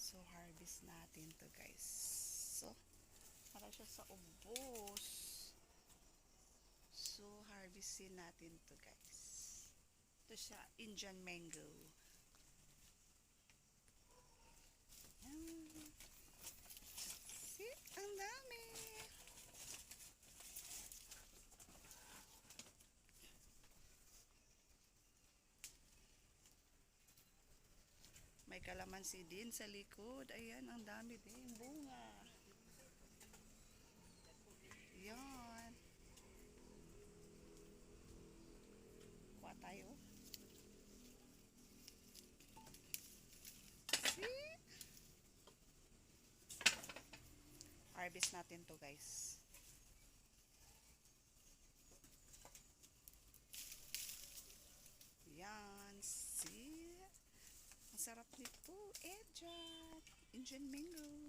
So, harvest natin to guys. So, para siya sa ubos. So, harvestin natin to guys. Ito siya, Indian mango. Yan. See? Ang dami! May kalamansi din sa likod. Ayan, ang dami din. Bunga. Yan. Kuha tayo. See? Harvest natin to guys. Yan. See? Ang sarap nito. Indian mango.